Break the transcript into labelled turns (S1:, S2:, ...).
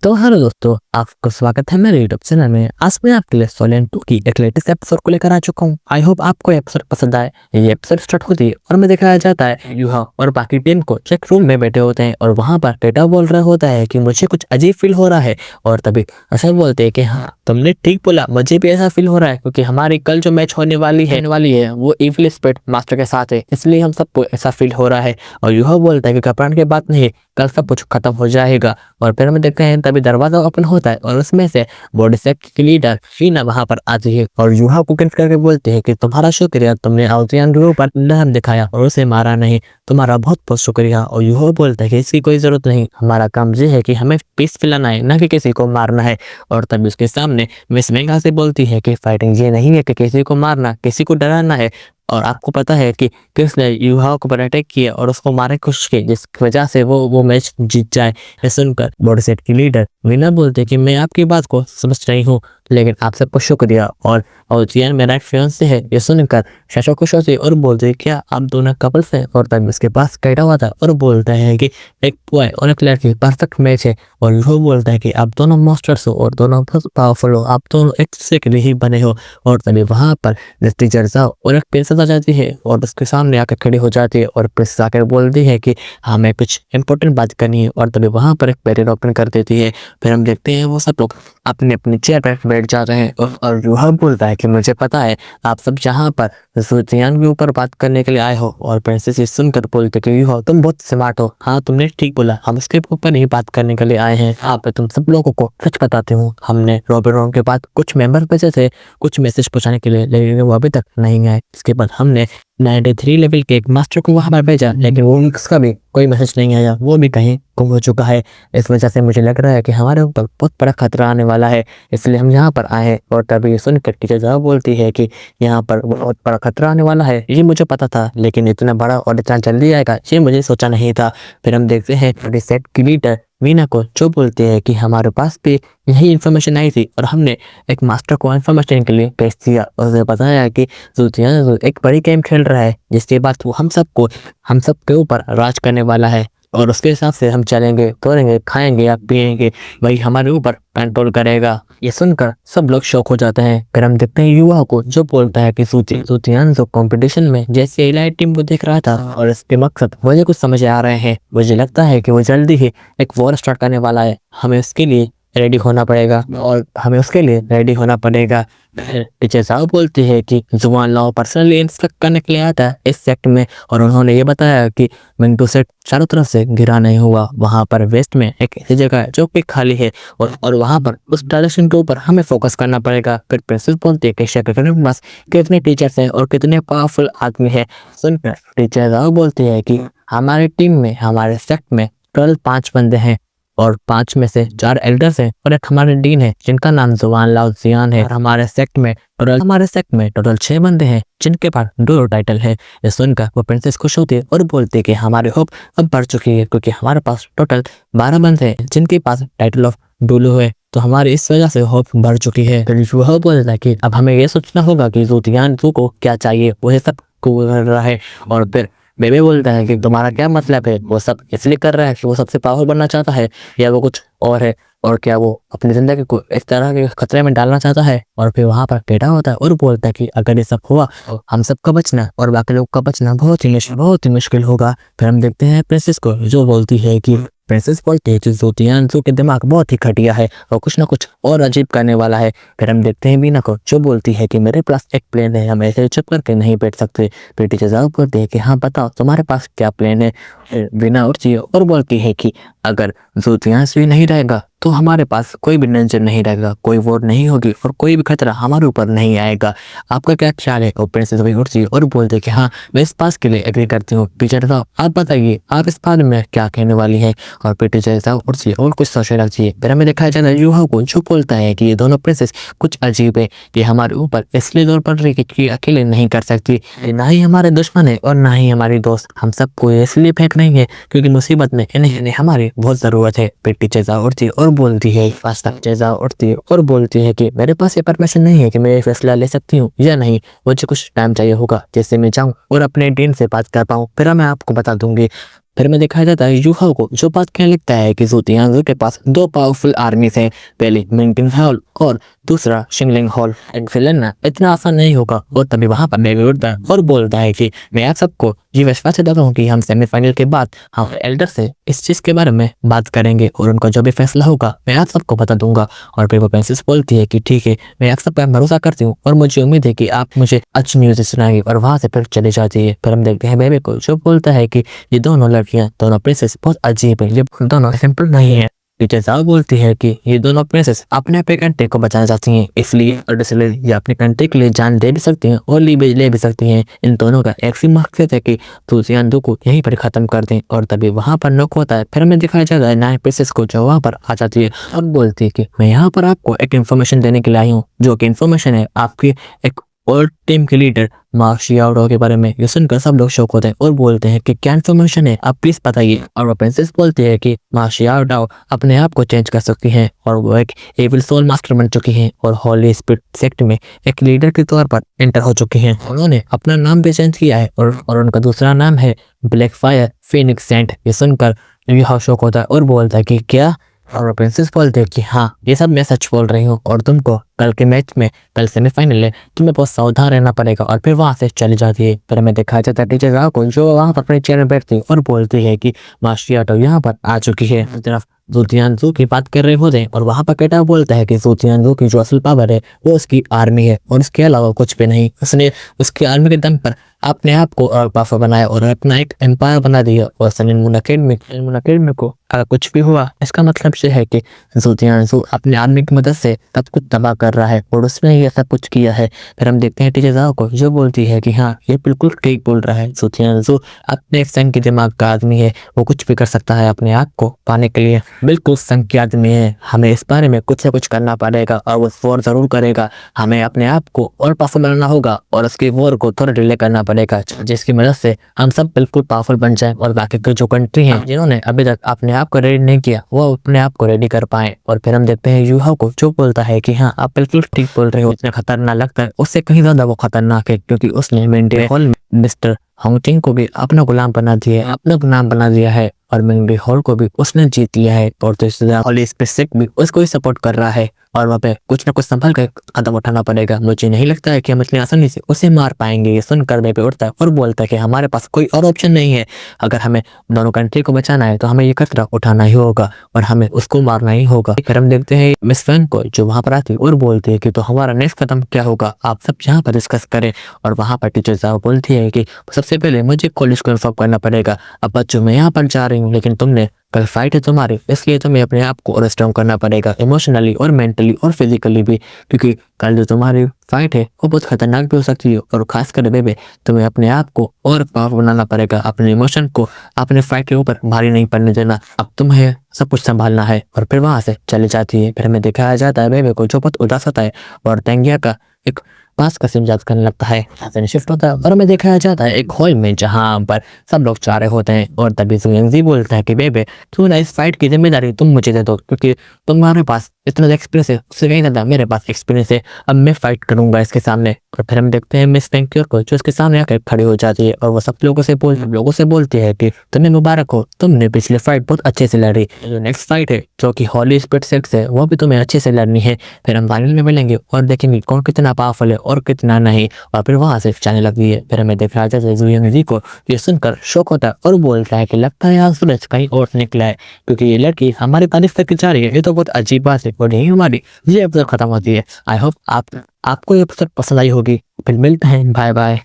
S1: तो हेलो दोस्तों, आपका स्वागत है मेरे यूट्यूब चैनल में। आज मैं आपके लिए सोलेन 2 की एक लेटेस्ट एपिसोड को लेकर आ चुका हूँ। आई होप आपको एपिसोड पसंद आए। ये एपिसोड स्टार्ट होती है और मैं दिखाया जाता है यूहा और बाकी टीम को चेक रूम में बैठे होते हैं और वहाँ पर डेटा बोल रहा होता है कि मुझे कुछ अजीब फील हो रहा है। और तभी अशर बोलते हैं कि हाँ, तुमने ठीक बोला, मुझे भी ऐसा फील हो रहा है क्योंकि हमारी कल जो मैच होने वाली है वो इविल स्पिरिट मास्टर के साथ है, इसलिए हम सबको ऐसा फील हो रहा है। और यूहा बोलता है कि घबराने की बात नहीं, कल सब कुछ खत्म हो जाएगा। और फिर हम देखते हैं तभी दरवाजा ओपन होता है और उसमें से बॉडी सेक्ट की लीडर शीना वहां पर आती है और यूहा को किस करके बोलते हैं कि तुम्हारा शुक्रिया, तुमने आउजियान के ऊपर रहम दिखाया और उसे मारा नहीं, तुम्हारा बहुत बहुत शुक्रिया। और यूहा बोलता है कि इसकी कोई जरूरत नहीं, हमारा काम ये है कि हमें पीस पिलाना है, न कि किसी को मारना है। और तभी उसके सामने मिस मेगा से बोलती है कि फाइटिंग ये नहीं है कि किसी को मारना, किसी को डराना है। और आपको पता है कि किसने यूहा को पर अटैक किया और उसको मारने की कोशिश की, जिसकी वजह से वो मैच जीत जाए। ये सुनकर बॉडी सेट की लीडर वीना बोलते कि मैं आपकी बात को समझ रही हूँ, लेकिन आप सबको शुक्रिया। और जियान मेरा एक फियांसे है। ये सुनकर शशो खुश होती और बोलते क्या आप दोनों कपल्स हैं। और तब उसके पास कैटा हुआ था और बोलता है कि एक बॉय और एक लड़की परफेक्ट मैच है। और वो बोलता है कि आप दोनों मास्टर्स हो और दोनों बहुत पावरफुल हो, आप दोनों एक दूसरे के लिए ही बने हो। और तभी वहां पर टीचर जाओ और एक प्रिंसेस आ जाती है और उसके सामने आकर खड़ी हो जाती है और प्रिंसेस आकर बोलती है कि हमें कुछ इंपॉर्टेंट बात करनी है। और तभी वहां पर एक बैरियर ओपन कर देती है। फिर हम देखते हैं वो सब लोग अपने अपनी चेयर पर बैठ जाते हैं और यूहा बोलता है कि मुझे पता है आप सब यहाँ पर जियान के ऊपर बात करने के लिए आए हो। और प्रिंसेस ये सुनकर बोलते कि यूहा तुम बहुत स्मार्ट हो, हाँ तुमने ठीक बोला, हम इसके ऊपर ही बात करने के लिए आए हैं। आप तुम सब लोगों को सच बताते हो, हमने रॉबिन के बाद कुछ मेंबर भेजे थे कुछ मैसेज पहुंचाने के लिए, लेकिन वो अभी तक नहीं आए। इसके बाद हमने 93 लेवल के एक मास्टर को वहां पर भेजा, लेकिन वो उसका भी कोई मैसेज नहीं आया, वो भी कहीं गुम हो चुका है। इस वजह से मुझे लग रहा है कि हमारे ऊपर बहुत बड़ा खतरा आने वाला है, इसलिए हम यहाँ पर आए हैं। और तभी ये सुनकर टीचर साहब बोलती है कि यहाँ पर बहुत बड़ा खतरा आने वाला है, ये मुझे पता था, लेकिन इतना बड़ा और इतना जल्दी आएगा ये मुझे सोचा नहीं था। फिर हम देखते हैं सेट की लीडर वीना को, जो बोलते हैं कि हमारे पास भी यही इन्फॉर्मेशन आई थी और हमने एक मास्टर को इन्फॉर्मेशन के लिए भेज दिया और उसे बताया कि ज़ुतियान एक बड़ी गेम खेल रहा है, जिसके बाद वो हम सबके ऊपर राज करने वाला है और उसके हिसाब से हम चलेंगे, तोड़ेंगे, खाएंगे या पिएंगे, वही हमारे ऊपर कंट्रोल करेगा। ये सुनकर सब लोग शौक हो जाते हैं। फिर हम देखते हैं युवा को, जो बोलता है कि ज़ुतियान जो कंपटीशन में जैसे इलाइट टीम को देख रहा था और इसके मकसद मुझे कुछ समझ आ रहे हैं। मुझे लगता है कि वो जल्दी ही एक वॉर स्टार्ट करने वाला है, हमें उसके लिए रेडी होना पड़ेगा और हमें उसके लिए रेडी होना पड़ेगा। टीचर साहब बोलती है कि जुबान लाओ पर्सनली इंस्पेक्ट करने के लिए आता है इस सेक्ट में, और उन्होंने ये बताया कि मिंटू सेट चारों तरफ से घिरा नहीं हुआ, वहां पर वेस्ट में एक ऐसी जगह है जो कि खाली है और वहां पर उस डायरेक्शन के ऊपर हमें फोकस करना पड़ेगा। फिर प्रिंसेस बोलती है कि शेखर के पास कितने टीचर्स हैं और कितने पावरफुल आदमी है। सुनकर टीचर साहब बोलती है कि हमारी टीम में, हमारे सेक्ट में टोटल 5 बंदे हैं और 5 में से 4 एल्डर्स हैं और एक हमारे डीन है जिनका नाम जुबान लाओ जियान है। और हमारे सेक्ट में टोटल 6 बंदे हैं जिनके पास 2 टाइटल है। ये सुनकर वो प्रिंसेस खुश होती है और बोलती है कि हमारी होप अब बढ़ चुकी है, क्योंकि हमारे पास टोटल 12 बंदे हैं जिनके पास टाइटल ऑफ डुलू है, तो हमारी इस वजह से होप बढ़ चुकी है। फिर वो बोलता है कि अब हमें ये सोचना होगा कि ज़ुतियान को क्या चाहिए, वो ये सब को कर रहा है। और फिर बेबे बोलता है कि तुम्हारा क्या मतलब है, वो सब इसलिए कर रहा है कि वो सबसे पावरफुल बनना चाहता है या वो कुछ और है, और क्या वो अपनी जिंदगी को इस तरह के खतरे में डालना चाहता है। और फिर वहां पर टेढ़ा होता है और बोलता है कि अगर ये सब हुआ तो हम सबका बचना और बाकी लोग का बचना बहुत ही मुश्किल होगा। फिर हम देखते हैं प्रिंसेस को, जो बोलती है कि प्रिंसेस बोलती है कि ज़ुतियान के दिमाग बहुत ही घटिया है और कुछ ना कुछ और अजीब करने वाला है। फिर हम देखते हैं वीना को, जो बोलती है कि मेरे पास एक प्लान है, हम ऐसे चुप करके नहीं बैठ सकते। फिर टीचर साहब बोलते हैं कि हाँ बताओ तुम्हारे पास क्या प्लान है। वीना उठती है और बोलती है कि अगर ज़ुतियान भी नहीं रहेगा तो हमारे पास कोई भी डेंजर नहीं रहेगा, कोई वॉर नहीं होगी और कोई भी खतरा हमारे ऊपर नहीं आएगा। आपका क्या ख्याल है? और प्रिंसेस भी उठती है और बोलते हैं कि हाँ मैं इस बात के लिए एग्री करती हूँ। टीचर साहब आप बताइए आप इस बारे में क्या कहने वाली है। और फिर टीचर साहब उठती है और कुछ सोचने लगती है। फिर हमें दिखाया जाता है यूहा को, जो बोलता है कि ये दोनों प्रिंसेस कुछ अजीब है, कि हमारे ऊपर इसलिए जोर पड़ रही है कि अकेले नहीं कर सकती, ना ही हमारे दुश्मन है और ना ही हमारी दोस्त, हम सबको इसलिए फेंक रही है क्योंकि मुसीबत में इन्हें हमारी बहुत जरूरत है। फिर टीचर साहब उठती है और बोलती है कि मेरे पास ये परमिशन नहीं है कि मैं ये फैसला ले सकती हूँ या नहीं, मुझे कुछ टाइम चाहिए होगा जिससे मैं जाऊँ और अपने डीन से बात कर पाऊँ, फिर मैं आपको बता दूंगी। फिर में दिखाया जाता है यूहा को जो बात कहने लगता है कि जू तियांजू के पास दो पावरफुल आर्मीज हैं, पहली मिंगटिंग हॉल और दूसरा शिंगलिंग हॉल। एंड फिर ना इतना आसान नहीं होगा। और तभी वहां पर बेबी उठता है और बोलता है कि मैं आप सबको ये विश्वास दिलाता हूँ कि हम सेमीफाइनल के बाद हम एल्डर से इस चीज के बारे में बात करेंगे और उनका जो भी फैसला होगा मैं आप सबको बता दूंगा। और फिर वो प्रिंसेस बोलती है कि ठीक है, मैं आप सब पर भरोसा करती हूँ और मुझे उम्मीद है कि आप मुझे अच्छी न्यूज सुनाएंगे। और वहां से फिर चली जाती है। फिर हम देखते हैं बेबी को जो बोलता है कि ये दोनों लड़कियां, दोनों प्रिंसेस बहुत अजीब है, ये दोनों सिंपल नहीं है। टीचर साहब बोलती है कि ये दोनों प्रिंसेस अपने कंट्री को बचाना चाहती हैं, इसलिए और इसलिए ये अपनी कंट्री के लिए जान दे भी सकती हैं और ले भी सकती हैं। इन दोनों का एक ही मकसद है कि तुलसियांदू को यहीं पर खत्म कर दें। और तभी वहां पर नोक होता है। फिर हमें दिखाया जाता है नाइन प्रिंसेस को जो वहां पर आ जाती है और बोलती है कि मैं यहाँ पर आपको एक इन्फॉर्मेशन देने के लिए आई हूँ, जो कि इन्फॉर्मेशन है आपकी एक ओल्ड टीम के लीडर मा शियाओ के बारे में। ये सुनकर सब लोग शौक होते हैं और बोलते हैं कि क्या इन्फॉर्मेशन है, आप प्लीज बताइए। और वो प्रिंसेस बोलती है कि मा शियाओ अपने आप को चेंज कर सकती हैं और वो एक एविल सोल मास्टर बन चुकी हैं और होली स्पिरिट सेक्ट में एक लीडर के तौर पर एंटर हो चुकी हैं। उन्होंने अपना नाम भी चेंज किया है और उनका दूसरा नाम है ब्लैक फायर फीनिक्स सेंट। ये सुनकर यह शौक होता है और बोलता है कि क्या। और प्रिंसेस बोलते हैं कि हाँ, ये सब मैं सच बोल रही हूँ और तुमको कल के मैच में, कल सेमीफाइनल है, तुम्हें बहुत सावधान रहना पड़ेगा। और फिर वहां से चली जाती है। फिर हमें दिखाया जाता है टीचर राव को जो वहां पर अपने चेयर में बैठती है और बोलती है कि माशियाटो यहाँ पर आ चुकी है। इस तरफ जू तियांजू की बात कर रहे होते हैं और वहां पर केटा बोलता है कि जू तियांजू की जो असल पावर है वो उसकी आर्मी है और इसके अलावा कुछ भी नहीं। उसने उसकी आर्मी के दम पर अपने आप को और पावरफुल बनाया और अपना एक एम्पायर बना दिया। और सनिन मून अकेडमी को अगर कुछ भी हुआ, इसका मतलब ये है कि जू तियांजू अपनी आर्मी की मदद से सब कुछ तबाह कर रहा है और उसने ये सब कुछ किया है। फिर हम देखते हैं टीचर जाओ को जो बोलती है कि हाँ, ये बिल्कुल ठीक बोल रहा है। जू तियांजू अपने एक संग के दिमाग का आदमी है, वो कुछ भी कर सकता है अपने आप को पाने के लिए। बिल्कुल संग के आदमी है, हमें इस बारे में कुछ ना कुछ करना पड़ेगा और वो वॉर जरूर करेगा। हमें अपने आप को और पावरफुल बनाना होगा और उसकी वॉर को थोड़ा डिले करना पड़ेगा, जिसकी मदद से हम सब बिल्कुल पावरफुल बन जाए और बाकी के जो कंट्री हैं जिन्होंने अभी तक अपने आप को रेडी नहीं किया, वो अपने आप को रेडी कर पाए। और फिर हम देखते हैं यूहा को जो बोलता है कि हाँ, आप बिल्कुल ठीक बोल रहे हो, उसने खतरनाक लगता है, उससे कहीं ज्यादा वो खतरनाक है क्योंकि उसने मिंटे हॉल में मिस्टर होंगटिंग को भी अपना गुलाम बना दिया है, अपना गुलाम बना दिया है। और मिंगडी हॉल को भी उसने जीत लिया है और हॉली स्पेसिफिक भी उसको ही सपोर्ट कर रहा है। और वहाँ पे कुछ ना कुछ संभल कर कदम उठाना पड़ेगा। मुझे नहीं लगता है कि हम इतनी आसानी से उसे मार पाएंगे। ये सुनकर मैं पे उठता है और बोलता है कि हमारे पास कोई और ऑप्शन नहीं है। अगर हमें दोनों कंट्री को बचाना है तो हमें ये खतरा उठाना ही होगा और हमें उसको मारना ही होगा। फिर हम देखते हैं मिस फैन को जो वहां पर आती है और बोलती है कि तो हमारा नेक्स्ट कदम क्या होगा, आप सब यहाँ पर डिस्कस करें। और वहां पर टीचर साहब बोलती है कि सबसे पहले मुझे कॉलेज को इन्फॉर्म करना पड़ेगा। अब बच्चों मैं यहाँ पर जा रही हूँ, लेकिन तुमने कल फाइट है तुम्हारी, इसलिए तुम्हें अपने आप को और स्ट्रॉन्ग करना पड़ेगा इमोशनली और मेंटली और फिजिकली भी, क्योंकि कल जो तुम्हारी फाइट है वो बहुत खतरनाक भी हो सकती है। और खासकर बेबे, तुम्हें अपने आप को और पावरफुल बनाना पड़ेगा, अपने इमोशन को अपने फाइट के ऊपर भारी नहीं पड़ने देना। अब तुम्हें सब कुछ संभालना है। और फिर वहां से चली जाती है। फिर हमें दिखाया जाता है बेबे को जो बहुत उदास होता है और तेंगिया का एक पास का सिम याद करने लगता है। फिर शिफ्ट होता है और हमें दिखाया जाता है एक हॉल में जहां पर सब लोग जा रहे होते हैं। और तभी सुयंगजी बोलता है कि बेबे, क्यों ना इस फाइट की जिम्मेदारी तुम मुझे दे दो, क्योंकि तुम्हारे पास इतना एक्सपीरियंस है, उससे कहीं ज्यादा मेरे पास एक्सपीरियंस है। अब मैं फाइट करूंगा इसके सामने। और फिर हम देखते हैं मिस पेंक्योर को जो इसके सामने आकर खड़ी हो जाती है और वो सब लोगों से बोलती है कि तुम्हें मुबारक हो, तुमने पिछले फाइट बहुत अच्छे से लड़ी। जो नेक्स्ट फाइट है जो कि हॉली स्पिरिट सेक्स है, वो भी तुम्हें अच्छे से लड़नी है। फिर हम फाइनल में मिलेंगे और देखेंगे कौन कितना पावरफुल है और कितना नहीं। और फिर वहां से जाने लगती है। फिर हमें दिखाया जाता है जुयंगजी को ये सुनकर शौक होता है और बोलता है कि लगता है आज सूरज कहीं और से निकला है, क्योंकि ये लड़की हमारी तारीफ करके जा रही है। ये तो बहुत अजीब बात है और यही हमारी ये एपिसोड खत्म होती है। आई होप आपको ये एपिसोड पसंद आई होगी। फिर मिलते हैं, बाय बाय।